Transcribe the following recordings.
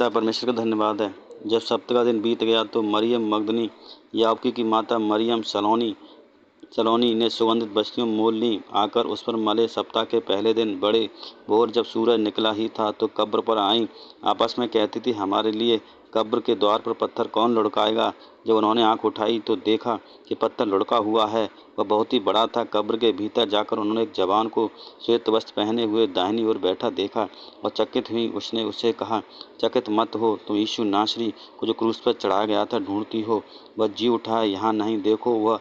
पिता परमेश्वर का धन्यवाद है। जब सप्त का दिन बीत गया तो मरियम मगदली, याकूब की माता मरियम सलोनी ने सुगंधित वस्तुएं मोल लीं। आकर उस पर मले। सप्ताह के पहले दिन बड़े भोर जब सूरज निकला ही था तो कब्र पर आईं। आपस में कहती थी, हमारे लिए कब्र के द्वार पर पत्थर कौन लुढ़काएगा। जब उन्होंने आंख उठाई तो देखा कि पत्थर लुढ़का हुआ है, वह बहुत ही बड़ा था। कब्र के भीतर जाकर उन्होंने एक जवान को श्वेत वस्त्र पहने हुए दाहिनी ओर बैठा देखा और चकित हुई। उसने उससे कहा, चकित मत हो, तुम यीशु नासरी को जो क्रूस पर चढ़ाया गया था ढूंढती हो। वह जी उठा है, यहाँ नहीं, देखो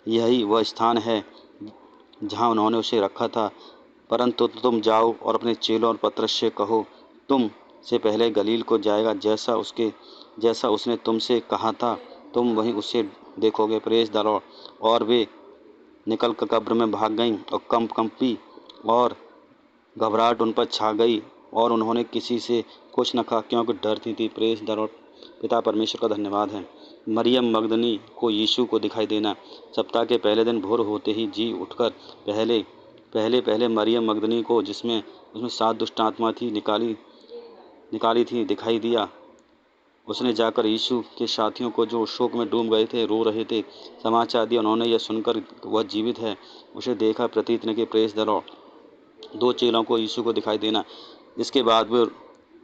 यही वह स्थान है जहाँ उन्होंने उसे रखा था। परंतु तुम जाओ और अपने चेलों और पतरस से कहो, तुम से पहले गलील को जाएगा, जैसा उसने तुमसे कहा था, तुम वहीं उसे देखोगे। Praise the Lord. और वे निकल कर कब्र में भाग गईं और कंपी और घबराहट उन पर छा गई और उन्होंने किसी से कुछ न कहा क्योंकि डरती थी। Praise the Lord. पिता परमेश्वर का धन्यवाद है। मरियम मगदली को यीशु को दिखाई देना। सप्ताह के पहले दिन भोर होते ही जी उठकर पहले मरियम मगदली को, जिसमें 7 दुष्ट आत्मा थी निकाली थी, दिखाई दिया। उसने जाकर यीशु के साथियों को, जो शोक में डूब गए थे, रो रहे थे, समाचार दिया। उन्होंने यह सुनकर वह जीवित है उसे देखा, प्रतीत ने कि प्रेज द लॉर्ड। 2 चेलों को यीशु को दिखाई देना। इसके बाद वे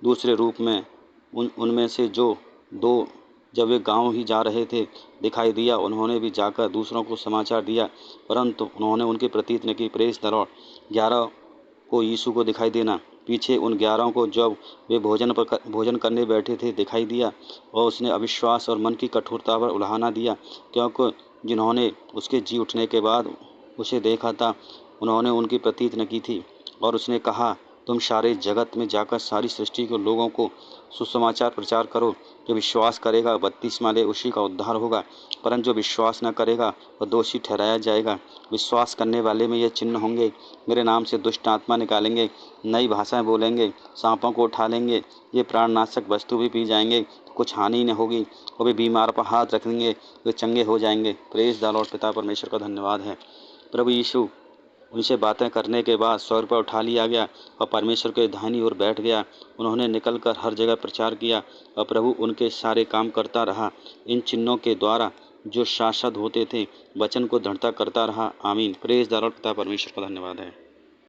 दूसरे रूप में उनमें से जो 2 जब वे गांव ही जा रहे थे दिखाई दिया। उन्होंने भी जाकर दूसरों को समाचार दिया, परंतु उन्होंने उनके प्रतीत ने की। Praise the Lord. 11 को यीशु को दिखाई देना। पीछे उन 11 को जब वे भोजन करने बैठे थे दिखाई दिया और उसने अविश्वास और मन की कठोरता पर उल्हाना दिया, क्योंकि जिन्होंने उसके जी उठने के बाद उसे देखा था उन्होंने उनकी प्रतीत न की थी। और उसने कहा, तुम सारे जगत में जाकर सारी सृष्टि के लोगों को सुसमाचार प्रचार करो। जो विश्वास करेगा बपतिस्मा ले उसी का उद्धार होगा, परंतु जो विश्वास न करेगा वह दोषी ठहराया जाएगा। विश्वास करने वाले में ये चिन्ह होंगे, मेरे नाम से दुष्ट आत्मा निकालेंगे, नई भाषाएं बोलेंगे, सांपों को उठा लेंगे, ये प्राणनाशक वस्तु भी पी जाएंगे तो कुछ हानि न होगी, और वे बीमार पर हाथ रखेंगे वे चंगे हो जाएंगे। Praise the Lord. पिता परमेश्वर का धन्यवाद है। प्रभु यीशु उनसे बातें करने के बाद स्वर्ग पर उठा लिया गया और परमेश्वर के दाहिनी ओर बैठ गया। उन्होंने निकलकर हर जगह प्रचार किया और प्रभु उनके सारे काम करता रहा। इन चिन्हों के द्वारा जो शाश्वत होते थे वचन को दृढ़ता करता रहा। आमीन। Praise the Lord. पिता परमेश्वर का धन्यवाद है।